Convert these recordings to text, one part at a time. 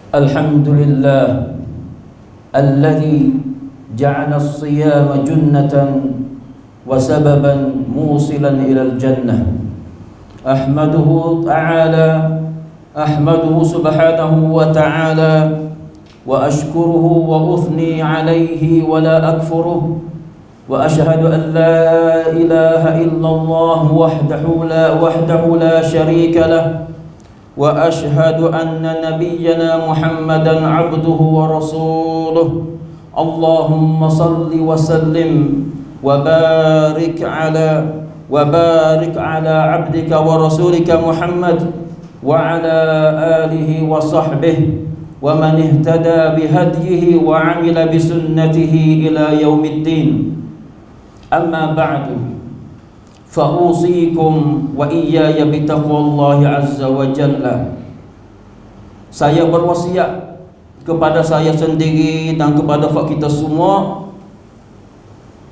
الحمد لله الذي جعل الصيام جنة وسببا موصلا إلى الجنة. أحمده سبحانه وتعالى وأشكره وأثني عليه ولا أكفره، وأشهد أن لا إله إلا الله وحده لا شريك له، وأشهد أن نبينا محمدا عبده ورسوله. اللهم صل وسلم وبارك على عبدك ورسولك محمد وعلى آله وصحبه ومن اهتدى بهديه وعمل بسنته إلى يوم الدين. أما بعد، فأوصيكم وإياي بتقوى الله عز وجل. Saya berwasiat kepada saya sendiri dan kepada kita semua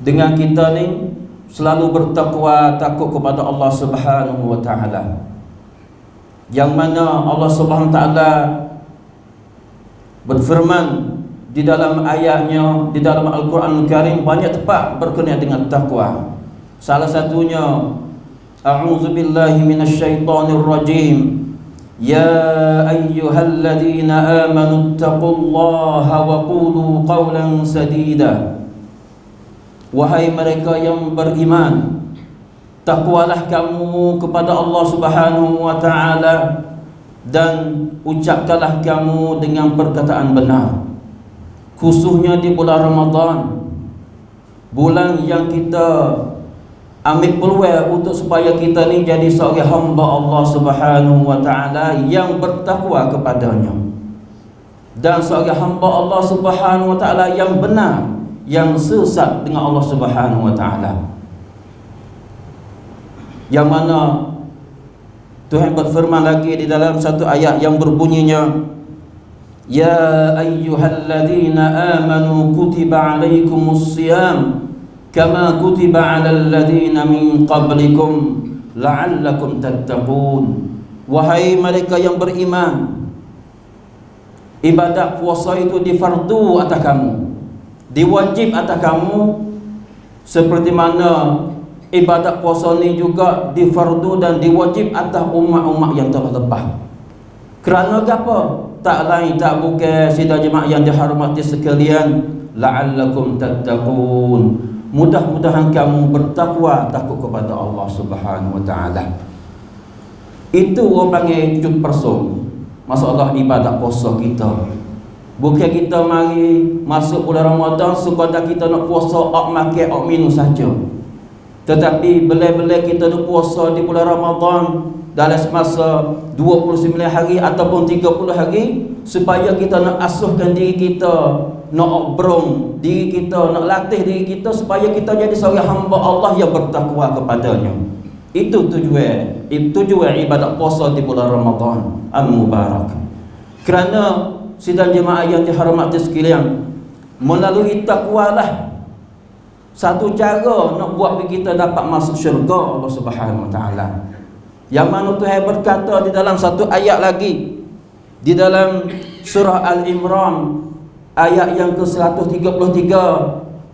dengan kita ni selalu bertakwa, takut kepada Allah Subhanahu wa taala. Yang mana Allah Subhanahu wa taala berfirman di dalam ayatnya, di dalam Al-Quran Al-Karim, banyak tempat berkenaan dengan takwa. Salah satunya, a'udzu billahi minasyaitonir rajim. Ya ayyuhalladzina amanu taqullaha wa qulu qawlan sadida. Wahai mereka yang beriman, takwalah kamu kepada Allah Subhanahu wa taala dan ucapkanlah kamu dengan perkataan benar. Khususnya di bulan Ramadan, bulan yang kita ambil peluang untuk supaya kita ni jadi seorang hamba Allah Subhanahu wa taala yang bertakwa kepadanya, dan seorang hamba Allah Subhanahu wa taala yang benar, yang sesat dengan Allah Subhanahu wa taala. Yang mana Tuhan berfirman lagi di dalam satu ayat yang berbunyinya, Ya ayyuhalladzina amanu kutiba alaikumus siyam kama kutiba alal ladzina min qablikum la'allakum tattaqun. Wahai mereka yang beriman, ibadat puasa itu difardu atas kamu, diwajib atas kamu, seperti mana ibadat puasa ni juga difardu dan diwajib atas umat-umat yang telah lepas. Kerana apa? Tak lain tak bukan sidang jemaah yang dihormati sekalian, la'allakum tattaqun, mudah-mudahan kamu bertakwa, takut kepada Allah Subhanahu wa taala. Itu orang panggil juk person masalah ibadat puasa kita. Bukan kita mari masuk bulan Ramadan sekadar kita nak puasa, ok makan, ok minum saja. Tetapi bila-bila kita nak puasa di bulan Ramadan dalam semasa 29 hari ataupun 30 hari, supaya kita nak asuhkan diri kita, nak obrong diri kita, nak latih diri kita supaya kita jadi seorang hamba Allah yang bertakwa kepadanya. Itu tujuan ibadat puasa di bulan Ramadan al-Mubarak. Kerana sidang jemaah yang dihormati sekalian, melalui takwa lah satu cara nak buat kita dapat masuk syurga Allah Subhanahu wa taala. Yang mana Tuhan berkata di dalam satu ayat lagi di dalam surah Al-Imran ayat yang ke-133,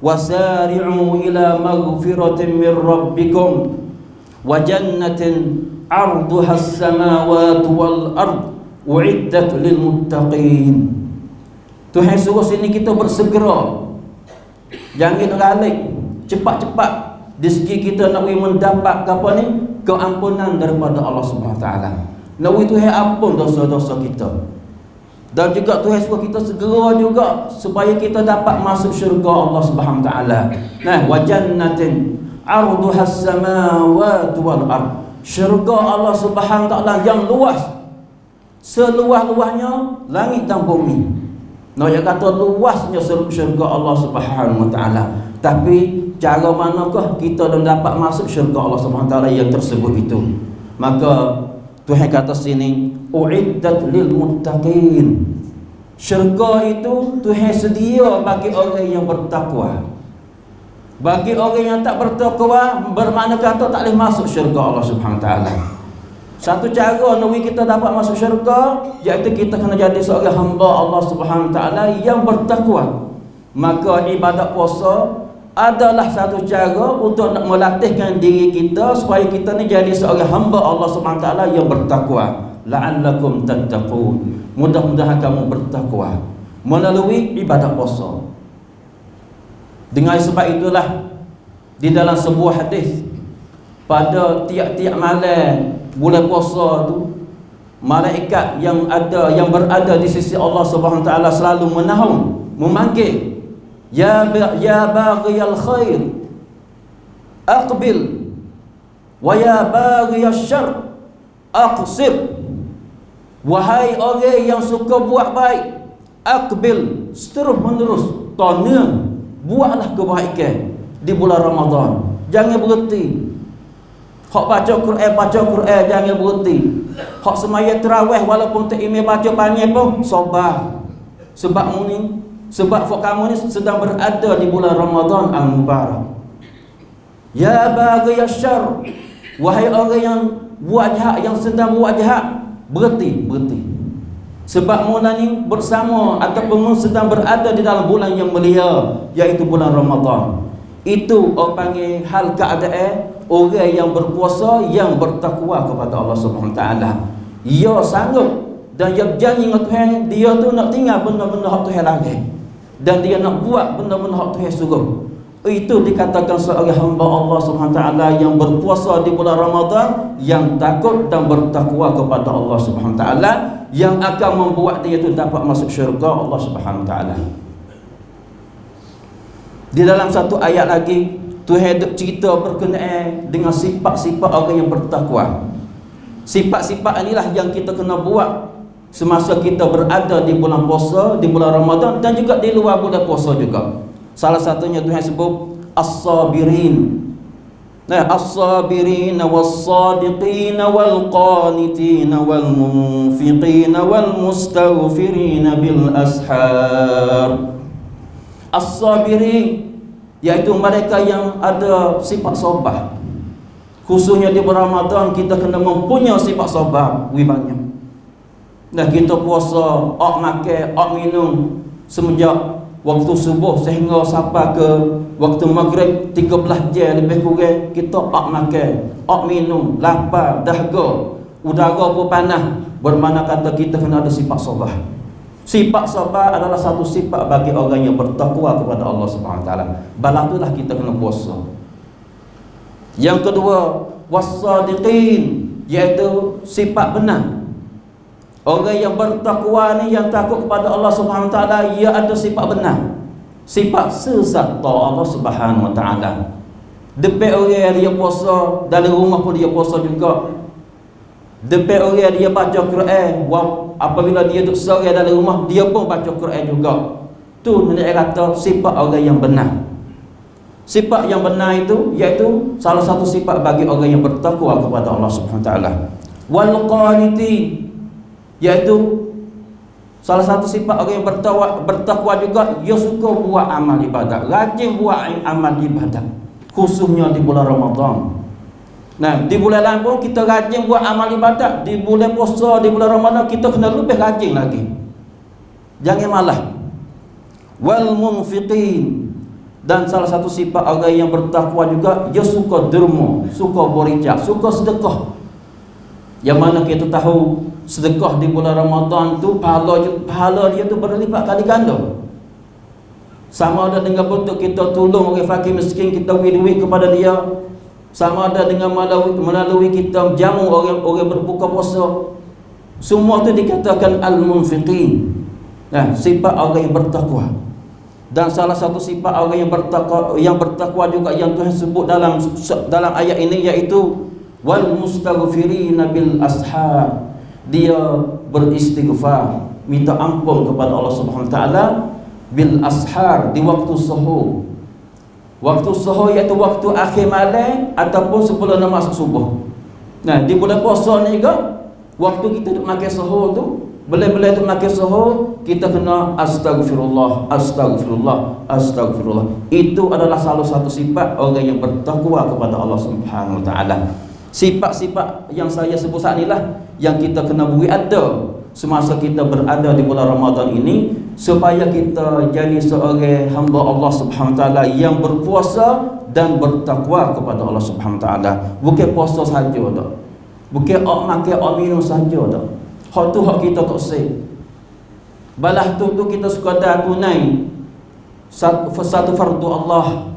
wasari'u ila maghfiratin min rabbikum wa jannatin 'arduha as-samawati wal ard u'iddat lil muttaqin. Tuhan suruh sini kita bersegera, jangan ralik, cepat-cepat di segi kita nak mendapat apa ni, keampunan daripada Allah Subhanahu wa taala. Nak Tuhan ampun dosa-dosa kita. Dan juga Tuhan suruh kita segera juga supaya kita dapat masuk syurga Allah Subhanahu wa taala. Nah, wa jannatin 'arduha as-samawati wal ard. Syurga Allah Subhanahu wa taala yang luas, seluas-luasnya langit dan bumi. Nah, yang kata luasnya syurga Allah Subhanahu wa taala. Tapi cara manakah kita dapat masuk syurga Allah Subhanahu wa taala yang tersebut itu? Maka Tuhan kata sini, u'iddat lil muttaqin. Syurga itu Tuhan sedia bagi orang yang bertakwa. Bagi orang yang tak bertakwa, bermakna kata tak boleh masuk syurga Allah Subhanahu wa taala. Satu cara nawi kita dapat masuk syurga, iaitu kita kena jadi seorang hamba Allah Subhanahu Wa Taala yang bertakwa. Maka ibadat puasa adalah satu cara untuk nak melatihkan diri kita supaya kita ni jadi seorang hamba Allah Subhanahu Wa Taala yang bertakwa. La'allakum tattaqun. Mudah-mudahan kamu bertakwa melalui ibadat puasa. Dengan sebab itulah di dalam sebuah hadis, pada tiap-tiap malam bulan puasa tu, malaikat yang berada di sisi Allah Subhanahu Wa Taala selalu menahun, memanggil, ya baghiyal khair aqbil wa ya baghiyal syarr aqsir. Wahai orang yang suka buat baik, aqbil, terus menerus, tona, buatlah kebaikan di bulan Ramadan. Jangan berhenti. Hak baca Quran jangan berhenti. Hak semaya tarawih walaupun tak imam baca panjang pun sabar. Sebab kamu ni sedang berada di bulan Ramadan al-Mubarak. Ya baghi asyarr, wahai orang yang buat jahat, yang sedang buat jahat, berhenti. Sebab mula ni bersama ataupun sedang berada di dalam bulan yang mulia, iaitu bulan Ramadan. Itu orang panggil hal keadaan orang yang berpuasa yang bertakwa kepada Allah Subhanahu Wa Taala. Ia sanggup dan ia janji dengan Tuhan, dia tu nak tinggal benda-benda hak Tuhan lagi, dan dia nak buat benda-benda hak Tuhan suruh. Itu dikatakan seorang hamba Allah Subhanahu Wa Taala yang berpuasa di bulan Ramadan, yang takut dan bertakwa kepada Allah Subhanahu Wa Taala, yang akan membuat dia itu dapat masuk syurga Allah Subhanahu Wa Taala. Di dalam satu ayat lagi, Tuhan cerita berkenaan dengan sifat-sifat orang yang bertakwa. Sifat-sifat inilah yang kita kena buat semasa kita berada di bulan puasa, di bulan Ramadan, dan juga di luar bulan puasa juga. Salah satunya Tuhan sebut as-sabirin. Nah, as-sabirin was-sadiqin wal-qanitin wal-munfiqin wal-mustaghfirin bil ashar. As-sabirin, iaitu mereka yang ada sifat sabar. Khususnya di bulan Ramadan kita kena mempunyai sifat sabar banyak. Nah, kita puasa, makan, minum semenjak waktu subuh sehingga sampai ke waktu maghrib 13 jam lebih kurang, kita makan, minum, lapar, dahaga, udara pun panas. Bermakna kata kita kena ada sifat sabar. Sifat sabar adalah satu sifat bagi orang yang bertakwa kepada Allah Subhanahu Wa Taala. Balas itulah kita kena puasa. Yang kedua, was-sadiqin, iaitu sifat benar. Orang yang bertakwa ni, yang takut kepada Allah Subhanahu Wa Taala, ia ada sifat benar, sifat sesat Allah Subhanahu Wa Taala. Depan orang dia puasa, dalam rumah pun dia puasa juga. Depan orang dia baca Quran, apabila dia duduk seorang dalam rumah, dia pun baca Quran juga. Tu nenek kata sifat orang yang benar. Sifat yang benar itu iaitu salah satu sifat bagi orang yang bertakwa kepada Allah Subhanahu Wa Taala. Wal qaniti, iaitu salah satu sifat orang yang bertakwa juga, ia suka buat amal ibadat, rajin buat amal ibadat, khususnya di bulan Ramadan. Nah, di bulan lain pun kita rajin buat amal ibadat. Di bulan puasa, di bulan Ramadan kita kena lebih rajin lagi. Jangan malah. Wal munfiqin, dan salah satu sifat orang yang bertakwa juga, dia suka derma, suka berijak, suka sedekah. Yang mana kita tahu sedekah di bulan Ramadan tu pahala dia tu berlipat kali ganda. Sama ada dengan bentuk kita tolong orang fakir miskin, kita beri duit kepada dia, sama ada dengan melalui kita jamu orang berbuka puasa. Semua itu dikatakan al-munfiqin. Nah, sifat orang yang bertakwa. Dan salah satu sifat orang yang bertakwa juga yang Tuhan sebut dalam ayat ini, iaitu wal mustaghfirin bil ashar. Dia beristighfar, minta ampun kepada Allah Subhanahu Wa Taala bil ashar, di waktu subuh. Waktu subuh iaitu waktu akhir malam ataupun sebelum nak masuk subuh. Nah, di bulan puasa ni juga, waktu kita duk makan subuh tu, bila-bila tu makan subuh, kita kena astagfirullah, astagfirullah, astagfirullah. Itu adalah salah satu sifat orang yang bertakwa kepada Allah Subhanahu Wa Taala. Sifat-sifat yang saya sebut saat inilah yang kita kena beri ada semasa kita berada di bulan Ramadan ini, supaya kita jadi seorang hamba Allah Subhanahu Wa Taala yang berpuasa dan bertakwa kepada Allah Subhanahu Wa Taala. Bukan puasa saja dak. Bukan makan minum saja dak. Hak tu hak kita tak sah. Balah tu kita sekadar tunai satu fardu Allah,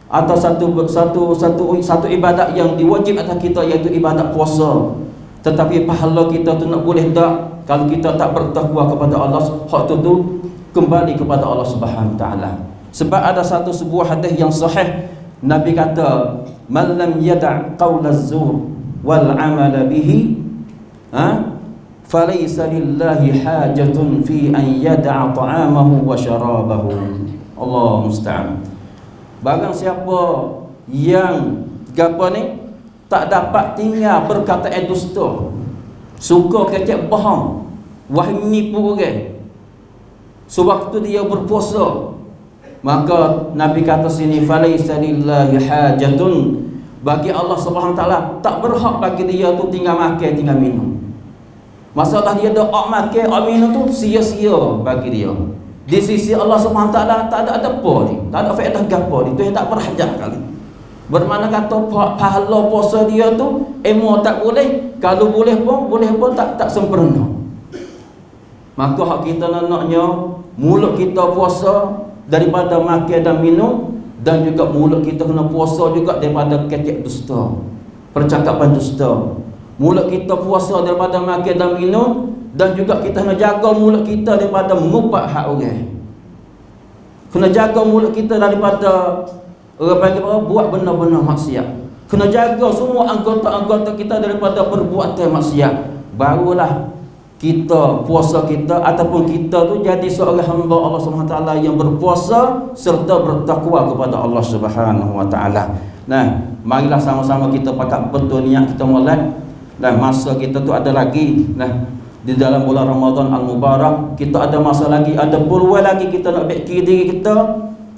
atau satu ibadat yang diwajib atas kita, iaitu ibadat puasa. Tetapi pahala kita tu nak boleh tak kalau kita tak bertakwa kepada Allah? Hak tu kembali kepada Allah Subhanahu Wa Taala. Sebab ada sebuah hadis yang sahih, Nabi kata, "Man lam yada' qaula az-zur wal 'amala bihi, falaysa lillahi hajatun fi an yada'a ta'amahu wa syarabahu." Allah musta'an. Barang siapa yang tak dapat tinggal perkataan dusta, suka kecek bohong, nipu orang, sewaktu dia berpuasa, maka Nabi kata sini, falaisa lillahi hajatun, bagi Allah Subhanahu Wa Taala tak berhak bagi dia tu tinggal makan, tinggal minum. Masalah dia dak makan, minum tu sia-sia bagi dia. Di sisi Allah Subhanahu Wa Taala tak ada apa ni, tak ada faedah gapo ni, tu yang tak berhajat kali. Bermakna kata pahala puasa dia tu tak boleh, kalau boleh pun tak sempurna. Maka hak kita naknya mulut kita puasa daripada makan dan minum, dan juga mulut kita kena puasa juga daripada kecek dusta, percakapan dusta. Mulut kita puasa daripada makan dan minum, dan juga kita kena jaga mulut kita daripada mengupak hak orang. Kena jaga mulut kita daripada buat benda-benda maksiat. Kena jaga semua anggota-anggota kita daripada perbuatan maksiat. Barulah kita, puasa kita ataupun kita tu jadi seorang hamba Allah Subhanahu Wa Taala yang berpuasa serta bertakwa kepada Allah Subhanahu Wa Taala. Nah, marilah sama-sama kita pakat betul niat kita mulai. Dan masa kita tu ada lagi. Nah, di dalam bulan Ramadan Al-Mubarak, kita ada masa lagi, ada peluang lagi kita nak baiki diri kita.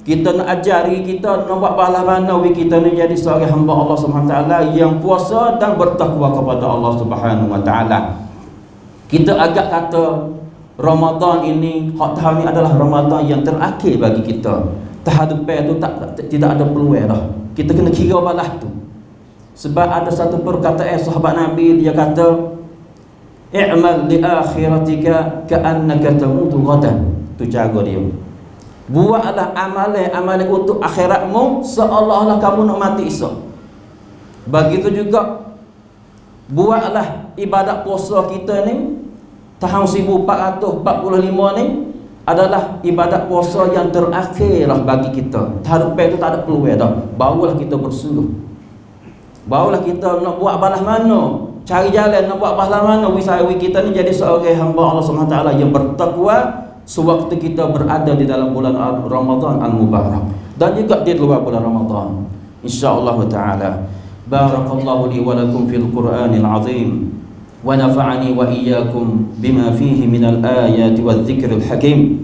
Kita nak ajari kita, nak buat pahala kita ni jadi seorang hamba Allah Subhanahu Wa Taala yang puasa dan bertakwa kepada Allah Subhanahu Wa Taala. Kita agak kata Ramadan ini, hak tahun ni adalah Ramadan yang terakhir bagi kita. Tahun depan tu tidak ada peluang dah. Kita kena kira balas tu. Sebab ada satu perkataan sahabat Nabi, dia kata, "I'mal li akhiratika ka'annaka tamutu ghadan." Tu cara dia. Buatlah amalan untuk akhiratmu seolah-olah kamu nak mati esok. Begitu juga buatlah ibadat puasa kita ni tahun 1445 ni adalah ibadat puasa yang terakhir lah bagi kita. Tahun depan tu tak ada peluang dah. Barulah kita bersungguh. Barulah kita nak buat balas mana, cari jalan nak buat balas mana wisawi kita ni jadi seorang hamba Allah Subhanahu Wa Taala yang bertakwa sewaktu kita berada di dalam bulan Ramadan Al-Mubarak dan juga di luar bulan Ramadan, insyaallah taala. Barakallahu li wa lakum fil Qur'anil azim wa nafa'ani wa iyyakum bima fihi minal ayati wadh-dhikril hakim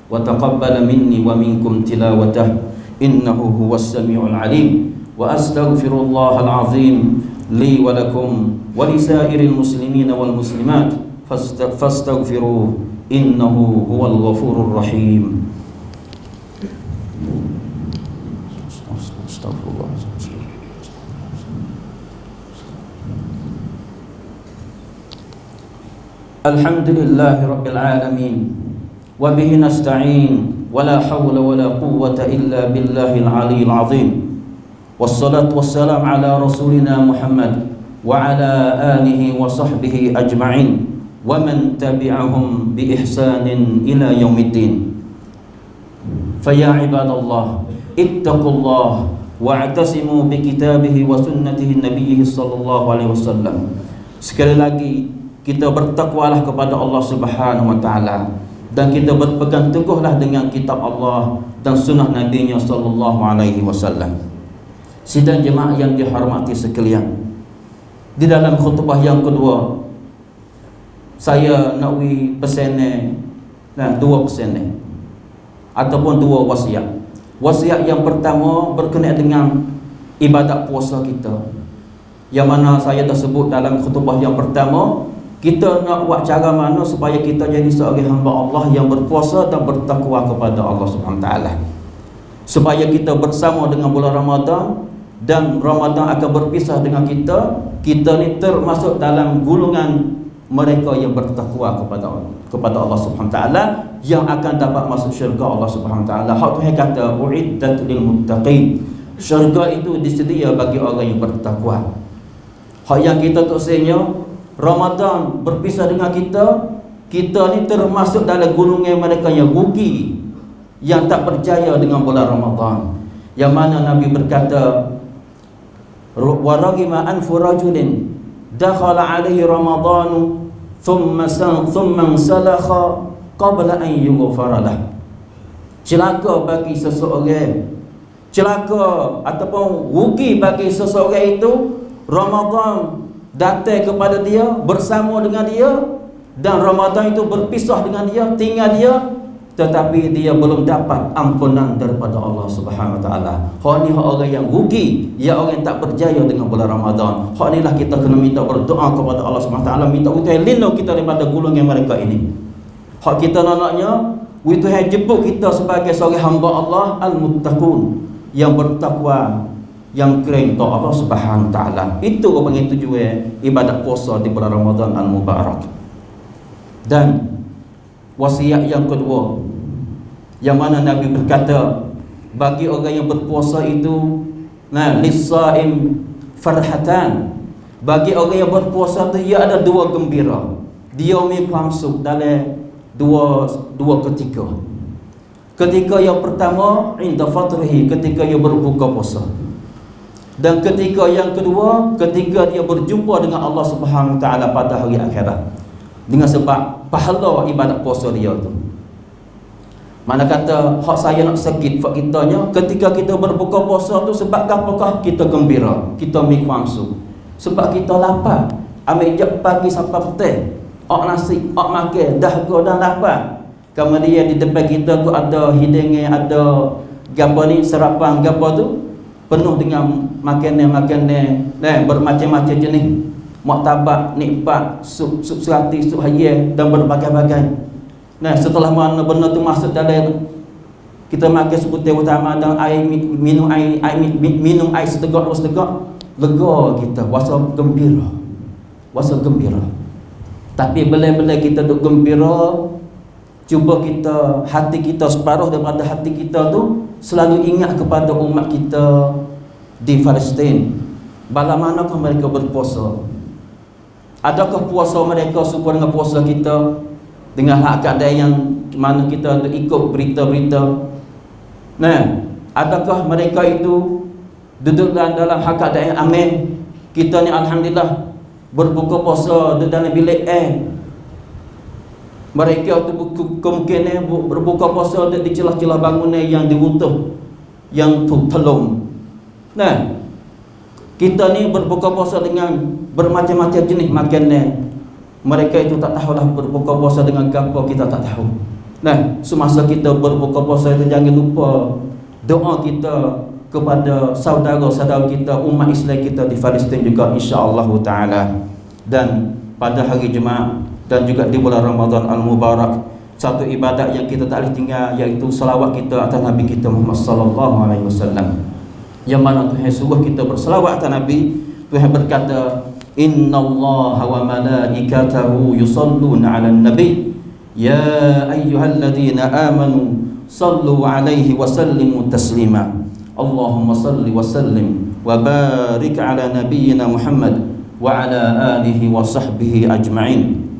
wa taqabbala minni wa minkum tilawatah innahu huwas samiul alim. Wa astaghfirullahal azim li wa lakum wa lisairil muslimina wal muslimat fastaghfiruhu innahu huwal ghafurur rahim. Astagfirullah. Alhamdulillahi rabbil alamin wa bihi nasta'in wa la hawla wa la quwwata illa billahil aliyyil azim. Wassalatu wassalam ala rasulina Muhammad wa ala alihi wa sahbihi ajma'in wa man tabi'ahum bi ihsanin ila yaumiddin. Fa ya ibadallah ittaqullah wa'tasimu bi kitabihi wa sunnatihi nabiyhi sallallahu alaihi wasallam. Sekali lagi kita bertakwalah kepada Allah Subhanahu Wa Taala dan kita berpegang teguhlah dengan kitab Allah dan sunnah Nabi-Nya sallallahu alaihi wasallam. Sidang jemaah yang dihormati sekalian, di dalam khutbah yang kedua saya nak pesan dua pesan ataupun dua wasiat. Wasiat yang pertama berkenaan dengan ibadat puasa kita. yang mana saya dah sebut dalam khutbah yang pertama. Kita nak buat cara mana supaya kita jadi seorang hamba Allah yang berpuasa dan bertakwa kepada Allah Subhanahu Wa Taala, supaya kita bersama dengan bulan Ramadan dan Ramadan akan berpisah dengan kita. Kita ni termasuk dalam golongan mereka yang bertakwa kepada Allah Subhanahu Wa Taala, yang akan dapat masuk syurga Allah Subhanahu Wa Taala. Hak Tuhan kata uiddat lil muttaqin, syurga itu disedia bagi orang yang bertakwa. Hak yang kita tak senyap Ramadan berpisah dengan kita, kita ni termasuk dalam golongan mereka yang rugi, yang tak percaya dengan bulan Ramadan. Yang mana Nabi berkata, wa ragima anfu rajulin dakhala alaihi ramadanu thumma salakha qabla an yughfara lah. Celaka bagi seseorang, celaka ataupun rugi bagi seseorang itu Ramadan datang kepada dia, bersama dengan dia, dan Ramadan itu berpisah dengan dia, tinggal dia, tetapi dia belum dapat ampunan daripada Allah Subhanahu Wa Taala. Hak ni hak orang yang rugi, ya orang yang tak percaya dengan bulan Ramadan. Hak inilah kita kena minta berdoa kepada Allah Subhanahu Wa Taala, minta Tuhan lindung kita daripada golongan mereka ini. Hak kita naknya Tuhan jemput kita sebagai seorang hamba Allah al-muttaqun, yang bertakwa, yang kering untuk Allah Subhanahu Wa Taala. Itu apa yang tujuan ibadat puasa di bulan Ramadan al-Mubarak. Dan wasiat yang kedua, yang mana Nabi berkata, bagi orang yang berpuasa itu, lis-saim farhatan, bagi orang yang berpuasa itu ia ada dua gembira. Dia masuk dalam dua ketika. Ketika yang pertama inda fatrihi, ketika ia berbuka puasa. Dan ketika yang kedua, ketika dia berjumpa dengan Allah Subhanahu Wa Taala pada hari akhirat, dengan sebab pahala ibadat puasa dia tu. Mana kata hak saya nak sakit fak kitanya, ketika kita berbuka puasa tu sebab apakah kita gembira, kita mikmamsu, sebab kita lapar. Ambil jap pagi sampai petang, ok nasi, ok makan, dah go dan lapar. Kemudian di depan kita tu ada hidangan, ada gapo ni, sarapan gapo tu penuh dengan makanan bermacam-macam jenis, martabak, nikpat, sup serati, sup hayat dan berbagai-bagai. Setelah mana benda tu masuk dalam, kita makan sebutir utama dan air, minum air setegak lega kita, rasa gembira, Tapi bila-bila kita duk gembira, cuba kita, hati kita, separuh daripada hati kita tu selalu ingat kepada umat kita di Palestin. Bala manakah mereka berpuasa? Adakah puasa mereka serupa dengan puasa kita? Dengan hak keadaan yang mana kita ikut berita-berita. Adakah mereka itu duduk dalam hak keadaan yang aman? Kita ni alhamdulillah berbuka puasa duduk dalam bilik Mereka tu kemungkinan berbuka puasa di celah-celah bangunan yang diruntuh, yang telung. Kita ni berbuka puasa dengan bermacam-macam jenis makanan. Mereka itu tak tahulah berbuka puasa dengan apa, kita tak tahu. Semasa kita berbuka puasa itu jangan lupa doa kita kepada saudara-saudara kita, umat Islam kita di Palestin juga, insya-Allah taala. Dan pada hari Jumaat dan juga di bulan Ramadan al-Mubarak, satu ibadat yang kita tak boleh tinggal, iaitu selawat kita atas Nabi kita Muhammad sallallahu alaihi wasallam. Yang mana Tuhan suruh kita berselawat atas Nabi. Tuhan berkata, innallaha wa malaikatahu yusalluna 'alan nabi ya ayyuhalladzina amanu sallu 'alaihi wa sallimu taslima. Allahumma salli wa sallim wa barik 'ala nabiyyina Muhammad wa 'ala alihi wa sahbihi ajma'in.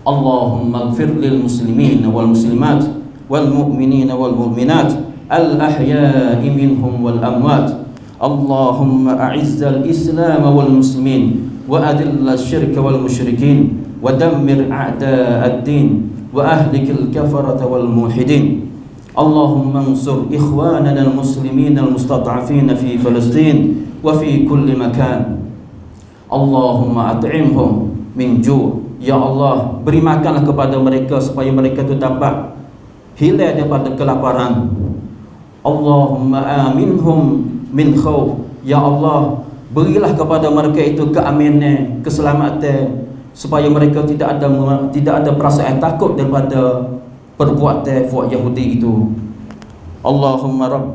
Allahumma ighfir lil muslimin wal muslimat wal mu'minin wal mu'minat al ahya'i minhum wal amwat. Allahumma a'izzal islam wal muslimin wa adillal syirka wal musyrikin wa dammir a'da'ad din wa ahlikil kafarata wal mulhidin. Allahumma ansur ikhwanana al muslimin al mustad'afin fi Palestin wa fi kulli makan. Allahumma at'imhum min ju'. Ya Allah, beri makanlah kepada mereka supaya mereka itu dapat hilang daripada kelaparan. Allahumma aminhum min khawf. Ya Allah, Berilah kepada mereka itu keamanan, keselamatan, supaya mereka tidak ada perasaan takut daripada perbuatan fuak Yahudi itu. Allahumma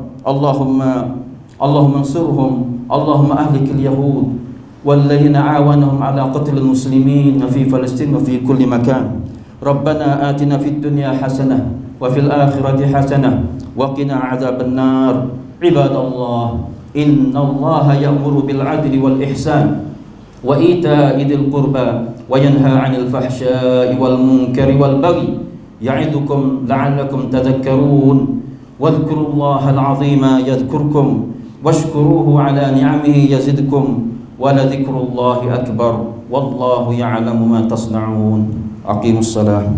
ansurhum, Allahumma ahlikil yahud والذين عاونهم على قتل المسلمين في فلسطين وفي كل مكان. ربنا آتنا في الدنيا حسنة وفي الآخرة حسنة وقنا عذاب النار. عباد الله، إن الله يأمر بالعدل والإحسان وإيتاء ذي القربى وينهى عن الفحشاء والمنكر والبغي يعظكم لعلكم تذكرون. واذكروا الله العظيم يذكركم واشكروه على نعمه يزدكم ولذكر الله أكبر والله يعلم ما تصنعون. أقيموا الصلاة.